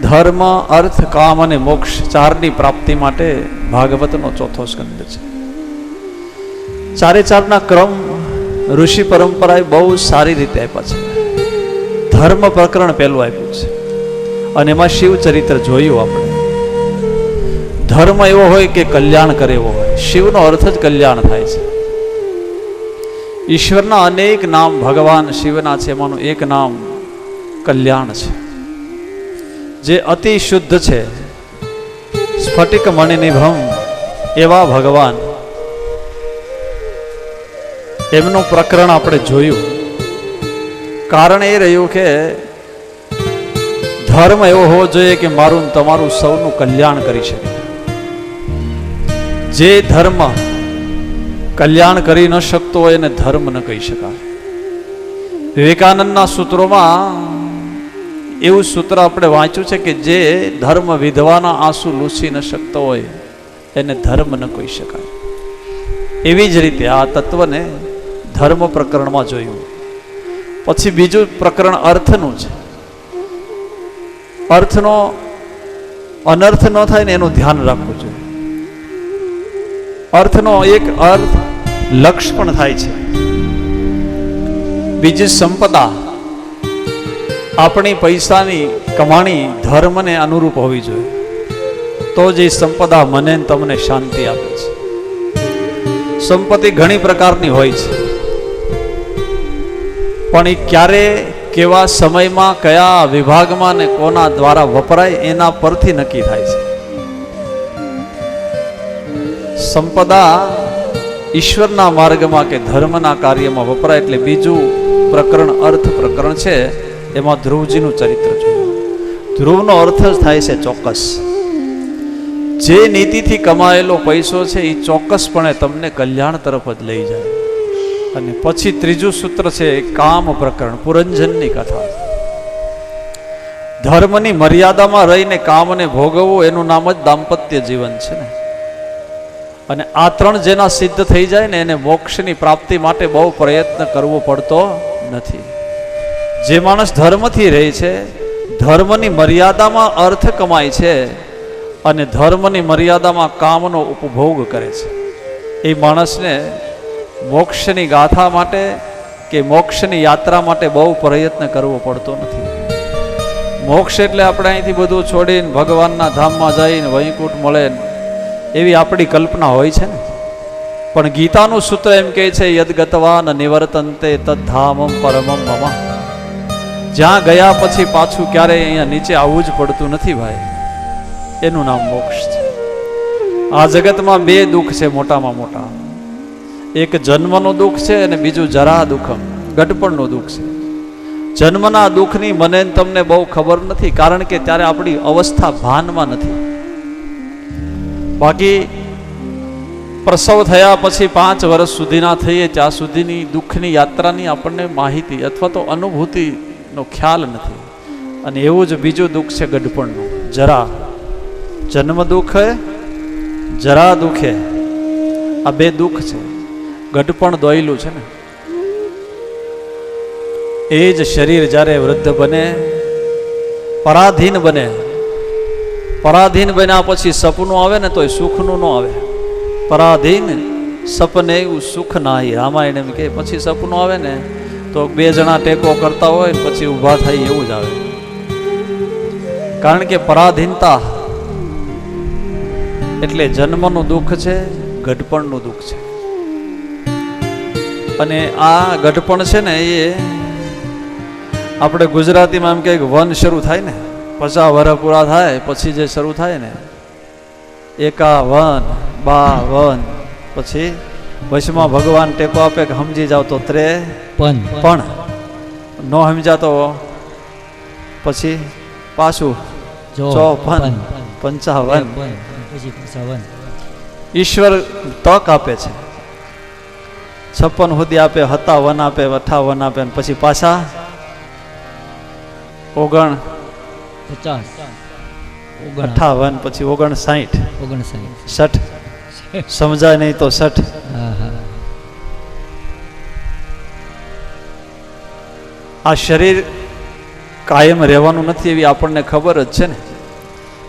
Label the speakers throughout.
Speaker 1: ધર્મ, અર્થ, કામ અને મોક્ષ ચારની પ્રાપ્તિ માટે ભાગવતનો ચોથો સ્કંદ છે. ચારે ચારના ક્રમ ઋષિ પરંપરાએ બહુ સારી રીતે આપ્યા છે. ધર્મ પ્રકરણ પહેલું આપ્યું છે અને એમાં શિવ ચરિત્ર જોયું આપણે. ધર્મ એવો હોય કે કલ્યાણ કરે એવો હોય. શિવનો અર્થ જ કલ્યાણ થાય છે. ઈશ્વરના અનેક નામ ભગવાન શિવના છે, એમાંનું એક નામ કલ્યાણ છે, જે અતિ શુદ્ધ છે. સ્ફટિક મણિનિભમ એવા ભગવાન, એમનું પ્રકરણ આપણે જોયું. કારણ એ રહ્યું કે ધર્મ એવો હોવો જોઈએ કે મારું તમારું સૌનું કલ્યાણ કરી શકે. જે ધર્મ કલ્યાણ કરી ન શકતો હોય એને ધર્મ ન કહી શકાય. વિવેકાનંદના સૂત્રોમાં એવું સૂત્ર આપણે વાંચ્યું છે કે જે ધર્મ વિધવાના આંસુ લૂછી ન શકતો હોય એને ધર્મ ન કહી શકાય. એવી જ રીતે આ તત્વને ધર્મ પ્રકરણમાં જોયું. પછી બીજું પ્રકરણ અર્થનું છે. અર્થનો અનર્થ ન થાય ને એનું ધ્યાન રાખવું જોઈએ. અર્થનો એક અર્થ લક્ષ પણ થાય છે. બીજી સંપદા, આપણી પૈસાની કમાણી ધર્મને અનુરૂપ હોવી જોઈએ, તો જ એ સંપદા મને તમને શાંતિ આપે છે. સંપત્તિ ઘણી પ્રકારની હોય છે, પણ એ ક્યારે, કેવા સમયમાં, કયા વિભાગમાં ને કોના દ્વારા વપરાય એના પરથી નક્કી થાય છે. સંપદા ઈશ્વરના માર્ગમાં કે ધર્મના કાર્યમાં વપરાય. એટલે બીજું પ્રકરણ અર્થ પ્રકરણ છે, એમાં ધ્રુવજીનું ચરિત્ર જોયું. ધ્રુવનો અર્થ જ થાય છે ચોક્કસ. જે નીતિથી કમાયેલો પૈસો છે એ ચોક્કસપણે તમને કલ્યાણ તરફ જ લઈ જાય. અને પછી ત્રીજું સૂત્ર છે કામ પ્રકરણ, પુરંજનની કથા. ધર્મની મર્યાદામાં રહીને કામને ભોગવવું એનું નામ જ દાંપત્ય જીવન છે ને. અને આ ત્રણ જેના સિદ્ધ થઈ જાય ને એને મોક્ષની પ્રાપ્તિ માટે બહુ પ્રયત્ન કરવો પડતો નથી. જે માણસ ધર્મથી રહે છે, ધર્મની મર્યાદામાં અર્થ કમાય છે અને ધર્મની મર્યાદામાં કામનો ઉપભોગ કરે છે, એ માણસને મોક્ષની ગાથા માટે કે મોક્ષની યાત્રા માટે બહુ પ્રયત્ન કરવો પડતો નથી. મોક્ષ એટલે આપણે અહીંથી બધું છોડીને ભગવાનના ધામમાં જઈને વૈકુંઠ મળે એવી આપણી કલ્પના હોય છે ને. પણ ગીતાનું સૂત્ર એમ કહે છે યદગતવાન નિવર્તન્તે તદ્ધામમ પરમમ મમ. જ્યાં ગયા પછી પાછું ક્યારેય અહીંયા નીચે આવવું જ પડતું નથી ભાઈ. એનું નામ મોક્ષ છે. આ જગતમાં બે દુઃખ છે મોટામાં મોટા. એક જન્મનું દુઃખ છે અને બીજું જરા દુઃખમ, ગઢપણનું દુઃખ છે. જન્મના દુઃખની મને તમને બહુ ખબર નથી, કારણ કે ત્યારે આપણી અવસ્થા ભાનમાં નથી. બાકી પ્રસવ થયા પછી 5 વર્ષ સુધીના થઈએ ત્યાં સુધીની દુઃખની યાત્રાની આપણને માહિતી અથવા તો અનુભૂતિનો ખ્યાલ નથી. અને એવું જ બીજું દુઃખ છે ગઢપણનું, જરા. જન્મ દુઃખ, જરા દુઃખે, આ બે દુઃખ છે. ગઢપણ દોયલું છે ને. એ જ શરીર જ્યારે વૃદ્ધ બને, પરાધીન બને, પરાધીન બન્યા પછી સપનું આવે ને તો એ સુખનું ન આવે. પરાધીન સપને એવું સુખ નાહી, રામાયણ એમ કે. પછી સપનું આવે ને તો 2 જણા ટેકો કરતા હોય ને પછી ઊભા થાય એવું જ આવે. કારણ કે પરાધીનતા એટલે જન્મનું દુઃખ છે, ગઢપણનું દુઃખ છે. અને આ ગઢપણ છે ને એ આપણે ગુજરાતીમાં એમ કે વન શરૂ થાય ને, 50 વર્ષ પૂરા થાય પછી જે શરૂ થાય ને 51, 52, પછી વચમાં ભગવાન ટેકો આપે કે સમજી જાવ તો 53, પણ ન સમજા તો પછી પાછું 54, 55. ઈશ્વર તક આપે છે. 56 સુધી આપે, 57 આપે, 58 આપે, પછી પાછા 59, 58, પછી 59, 60. સમજાય નહીં તો 60. આ શરીર કાયમ રહેવાનું નથી એવી આપણને ખબર જ છે ને.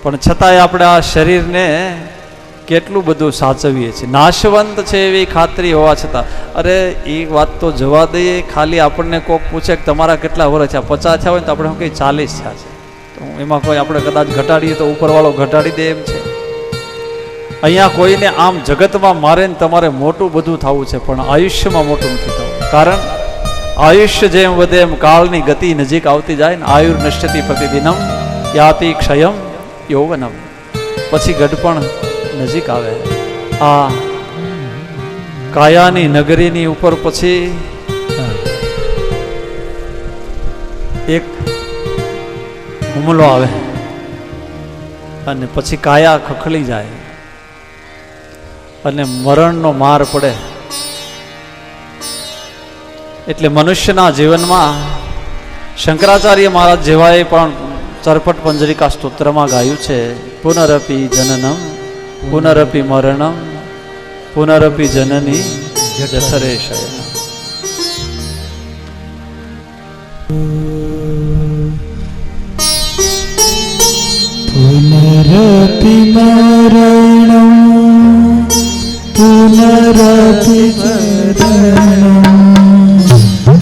Speaker 1: પણ છતાંય આપણે આ શરીરને કેટલું બધું સાચવીએ છીએ. નાશવંત છે એવી ખાતરી હોવા છતાં, અરે એ વાત તો જવા દઈએ, ખાલી આપણને કોક પૂછે કે તમારા કેટલા વર્ષ છે, 50 થયા હોય ને તો આપણે શું કહીએ 40 થયા છે, તો એમાં કોઈ આપણે કદાચ ઘટાડીએ તો ઉપરવાળો ઘટાડી દે એમ છે. અહીંયા કોઈને આમ જગતમાં મારે ને તમારે મોટું બધું થવું છે, પણ આયુષ્યમાં મોટું નથી થવું. કારણ આયુષ્ય જેમ વધે એમ કાળની ગતિ નજીક આવતી જાય ને. આયુર નશ્યતિ પ્રતિદિનમ યાતિ ક્ષયમ યૌવનમ. પછી ગઢપણ નજીક આવે. આ કાયાની નગરીની ઉપર પછી એક હુમલો આવે અને પછી કાયા ખખડી જાય અને મરણનો માર પડે. એટલે મનુષ્યના જીવનમાં શંકરાચાર્ય મહારાજ જેવાએ પણ ચરપટ પંજરિકા સ્તોત્રમાં ગાયું છે, પુનરપી જનનમ પુનરપી મરણમ પુનરપી જનની જઠરે શયનમ.
Speaker 2: પુનરપી મરણમ પુનરપી જનનમ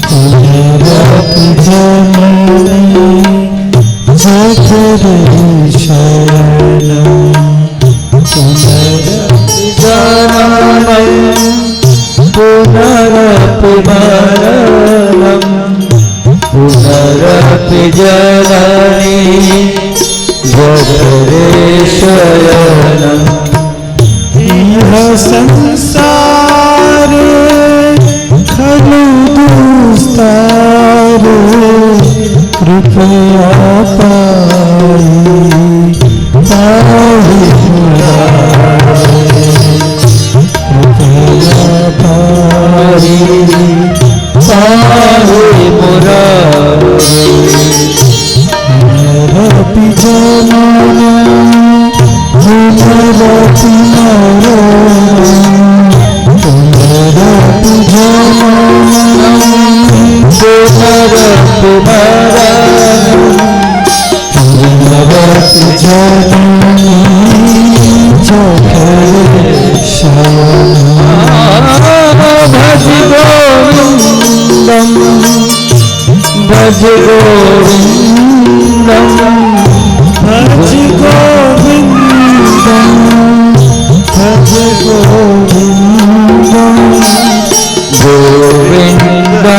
Speaker 2: પુનરપી જનની જઠરે શયનમ પુનરપી જનનમ પુનરપી મરણમ પુનરપી જનની જઠરે શયનમ. ઇહ સંસારે ખલુ દુસ્તારે કૃપયા પાઈ પાહી મુરારે કૃપયા પાહી પાહી મુરારે. પુનરપી જનનમ પુનરપી મરણમ પુનરપી જનનમ પુનરપી મરણમ પુનરપી જનની જઠરે શયનમ. ભજ ગોવિંદમ ભજ ગોવિંદમ ભજ ગોવિંદમ ભજ ગોવિંદમ ગોવિંદમ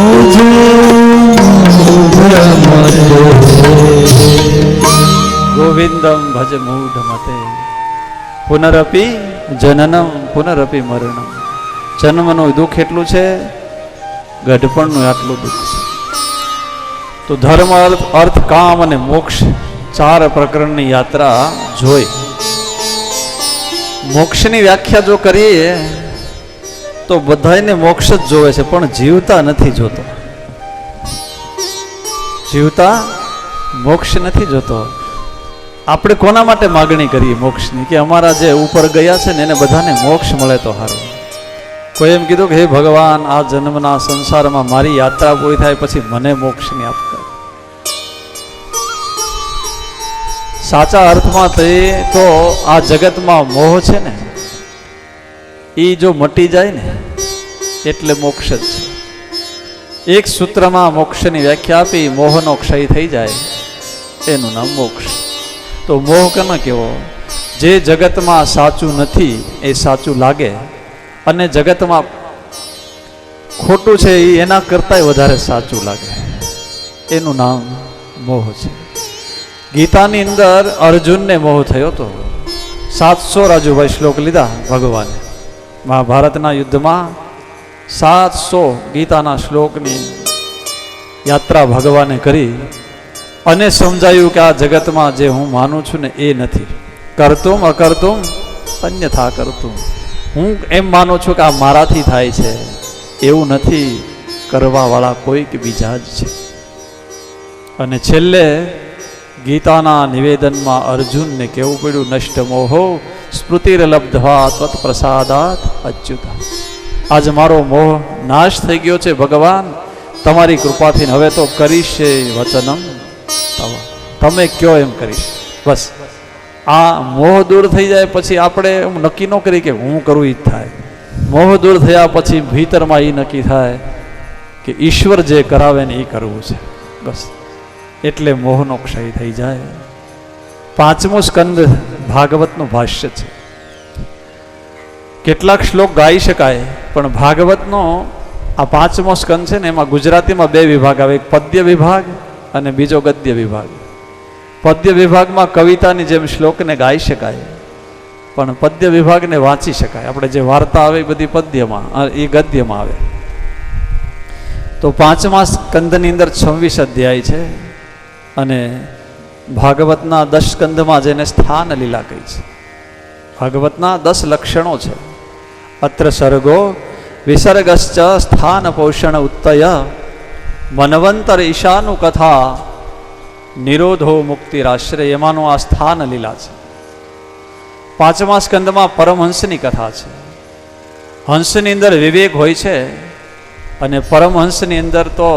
Speaker 2: ભજ મૂઢમતે
Speaker 1: ગોવિંદમ ભજ મૂઢમતે પુનરપી જનનમ પુનરપી મરણમ. જન્મનું દુઃખ એટલું છે, ગઢપણનું આટલું દુઃખ છે. તો ધર્મ અર્થ કામ અને મોક્ષ 4 પ્રકરણની યાત્રા જોઈ. મોક્ષની વ્યાખ્યા જો કરીએ તો બધાને મોક્ષ જ જોવે છે, પણ જીવતા નથી જોતો. જીવતા મોક્ષ નથી જોતો. આપણે કોના માટે માગણી કરીએ મોક્ષની? કે અમારા જે ઉપર ગયા છે ને એને બધાને મોક્ષ મળે તો સારું. કોઈ એમ કીધું કે હે ભગવાન, આ જન્મના સંસારમાં મારી યાત્રા પૂરી થાય પછી મને મોક્ષની આપ કર. સાચા અર્થમાં તો આ જગતમાં મોહ છે ને, એ જો મટી જાય ને એટલે મોક્ષ જ છે. એક સૂત્રમાં મોક્ષની વ્યાખ્યા આપી, મોહનો ક્ષય થઈ જાય એનું નામ મોક્ષ. તો મોહ કેનો કેવો? જે જગતમાં સાચું નથી એ સાચું લાગે, અને જગતમાં ખોટું છે એ એના કરતાંય વધારે સાચું લાગે, એનું નામ મોહ છે. ગીતાની અંદર અર્જુનને મોહ થયો હતો. 700 રાજુભાઈ શ્લોક લીધા ભગવાને. મહાભારતના યુદ્ધમાં 700 ગીતાના શ્લોકની યાત્રા ભગવાને કરી અને સમજાયું કે આ જગતમાં જે હું માનું છું ને એ નથી. કરતુમ અકર્તુમ અન્યથા કરતું. હું એમ માનું છું કે આ મારાથી થાય છે, એવું નથી, કરવાવાળા કોઈક બીજા જ છે. અને છેલ્લે ગીતાના નિવેદનમાં અર્જુનને કહેવું પડ્યું, નષ્ટ મોહો સ્મૃતિરલબ્ધવા ત્વત્પ્રસાદાત અચ્યુતા. આજ મારો મોહ નાશ થઈ ગયો છે ભગવાન, તમારી કૃપાથી હવે તો કરીશ વચનમ તવ, તમે કયો એમ કરીશ. બસ આ મોહ દૂર થઈ જાય પછી આપણે એમ નક્કી ન કરી કે હું કરું એ જ થાય. મોહ દૂર થયા પછી ભીતરમાં એ નક્કી થાય કે ઈશ્વર જે કરાવે ને એ કરવું છે. બસ એટલે મોહનો ક્ષય થઈ જાય. 5મો સ્કંદ ભાગવતનું ભાષ્ય છે. કેટલાક શ્લોક ગાઈ શકાય, પણ ભાગવતનો આ 5મો સ્કંદ છે ને એમાં ગુજરાતીમાં 2 વિભાગ આવે, એક પદ્ય વિભાગ અને બીજો ગદ્ય વિભાગ. પદ્ય વિભાગમાં કવિતાની જેમ શ્લોકને ગાઈ શકાય, પણ પદ્ય વિભાગને વાંચી શકાય. આપણે જે વાર્તા આવે એ બધી પદ્યમાં, એ ગદ્યમાં આવે. તો 5મા સ્કંદની અંદર 26 અધ્યાય છે અને ભાગવતના 10 સ્કંદમાં જેને સ્થાન લીલા કહી છે. ભાગવતના 10 લક્ષણો છે. અત્ર સર્ગો વિસર્ગશ્ચ સ્થાન પોષણ ઉત્તય મનવંતર ઈશાનું કથા નિરોધો મુક્તિરાશ્રય, એમાંનું આ સ્થાન લીલા છે. 5મા સ્કંદમાં પરમહંસની કથા છે. હંસની અંદર વિવેક હોય છે અને પરમહંસની અંદર તો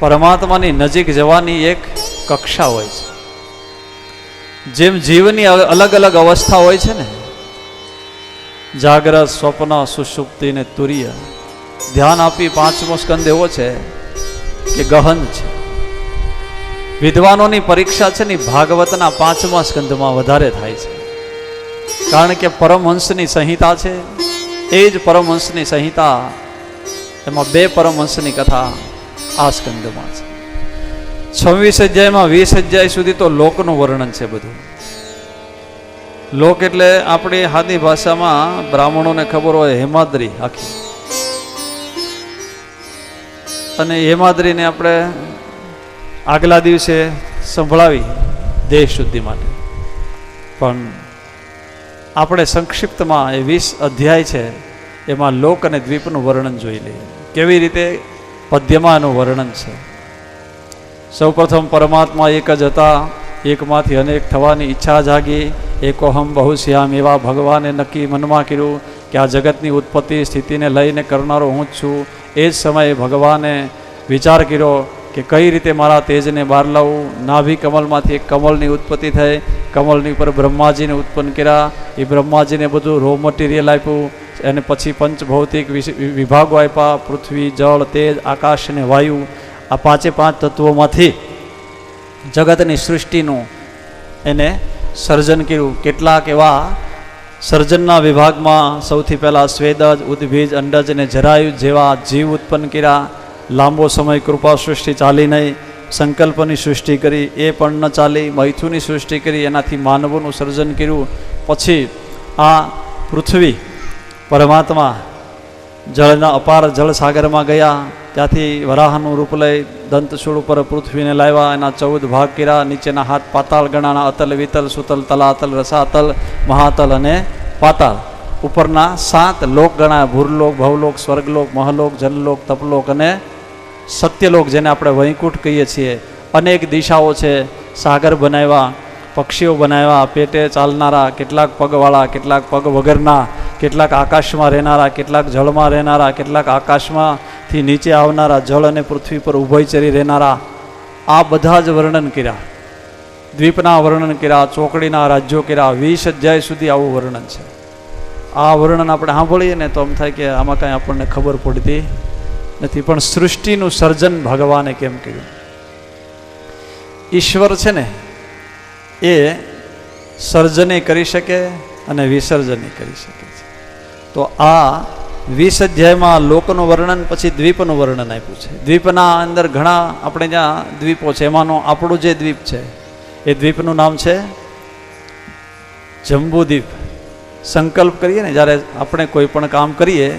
Speaker 1: પરમાત્માની નજીક જવાની એક કક્ષા હોય છે. જેમ જીવની અલગ અલગ અવસ્થા હોય છે ને, જાગ્રત, સ્વપ્ન, સુષુપ્તિ ને તુર્ય, ધ્યાન આપી 5મો સ્કંદ એવો છે કે ગહન છે. વિદ્વાનોની પરીક્ષા છે ને ભાગવતના 5મા સ્કંદમાં વધારે થાય છે, કારણ કે પરમહંસની સંહિતા છે. એ જ પરમહંસની સંહિતા, એમાં 2 પરમહંસની કથા આ સ્કંદમાં છે. 26 અધ્યાયમાં 20 અધ્યાય સુધી તો લોકનું વર્ણન છે બધું. લોક એટલે આપણી હાદી ભાષામાં બ્રાહ્મણોને ખબર હોય હેમાદ્રી આખી, અને હેમાદ્રીને આપણે આગલા દિવસે સંભળાવી દેહ શુદ્ધિ માટે. પણ આપણે સંક્ષિપ્તમાં એ 20 અધ્યાય છે એમાં લોક અને દ્વીપનું વર્ણન જોઈ લઈએ, કેવી રીતે પદ્યમાં એનું વર્ણન છે. સૌપ્રથમ પરમાત્મા એક જ હતા, એકમાંથી અનેક થવાની ઈચ્છા જાગી. એકોહમ બહુશ્યામ, એવા ભગવાને નક્કી મનમાં કર્યું કે આ જગતની ઉત્પત્તિ સ્થિતિને લઈને કરનારો હું જ છું. એ જ સમયે ભગવાને વિચાર કર્યો કે કઈ રીતે મારા તેજને બહાર લાવવું. નાભી કમલમાંથી એક કમલની ઉત્પત્તિ થઈ, કમલની ઉપર બ્રહ્માજીને ઉત્પન્ન કર્યા. એ બ્રહ્માજીને બધું રો મટીરિયલ આપ્યું, અને પછી પંચભૌતિક વિભાગો આપ્યા, પૃથ્વી, જળ, તેજ, આકાશ અને વાયુ. આ 5 તત્વોમાંથી જગતની સૃષ્ટિનું એને સર્જન કર્યું. કેટલાક એવા સર્જનના વિભાગમાં સૌથી પહેલાં સ્વેદજ, ઉદ્ભીજ, અંડજ અને જરાયુ જેવા જીવ ઉત્પન્ન કર્યા. લાંબો સમય કૃપા સૃષ્ટિ ચાલી નહીં. સંકલ્પની સૃષ્ટિ કરી, એ પણ ન ચાલી. મૈથુની સૃષ્ટિ કરી, એનાથી માનવોનું સર્જન કર્યું. પછી આ પૃથ્વી પરમાત્મા જળના અપાર જળસાગરમાં ગયા, ત્યાંથી વરાહનું રૂપ લઈ દંતશૂળ ઉપર પૃથ્વીને લાવ્યા. એના 14 ભાગ કર્યા. નીચેના હાથ પાતાળ ગણાના, અતલ, વિતલ, સુતલ, તલાતલ, રસાતલ, મહાતલ અને પાતાળ. ઉપરના 7 લોક ગણાયા, ભૂરલોક, ભવલોક, સ્વર્ગલોક, મહલોક, જનલોક, તપલોક અને સત્યલોક, જેને આપણે વૈકુંઠ કહીએ છીએ. અનેક દિશાઓ છે. સાગર બનાવ્યા, પક્ષીઓ બનાવ્યા, પેટે ચાલનારા, કેટલાક પગવાળા, કેટલાક પગ વગરના, કેટલાક આકાશમાં રહેનારા, કેટલાક જળમાં રહેનારા, કેટલાક આકાશમાંથી નીચે આવનારા, જળ અને પૃથ્વી પર ઉભયચરી રહેનારા. આ બધા જ વર્ણન કર્યા. દ્વીપના વર્ણન કર્યા, ચોકડીના રાજ્યો કર્યા. 20 અધ્યાય સુધી આવું વર્ણન છે. આ વર્ણન આપણે સાંભળીએ ને તો એમ થાય કે આમાં કાંઈ આપણને ખબર પડતી નથી. પણ સૃષ્ટિનું સર્જન ભગવાને કેમ કર્યું? ઈશ્વર છે ને એ સર્જને કરી શકે અને વિસર્જને કરી શકે છે. તો આ 20 અધ્યાયમાં લોકનું વર્ણન, પછી દ્વીપનું વર્ણન આપ્યું છે. દ્વીપના અંદર ઘણા આપણે જ્યાં દ્વીપો છે, એમાંનો આપણું જે દ્વીપ છે એ દ્વીપનું નામ છે જંબુદ્વીપ. સંકલ્પ કરીએ ને, જ્યારે આપણે કોઈ પણ કામ કરીએ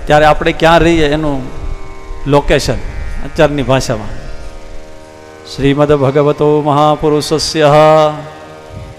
Speaker 1: ત્યારે આપણે ક્યાં રહીએ એનું લોકેશન અત્યારની ભાષામાં. શ્રીમદ ભગવતો મહાપુરુષસ્ય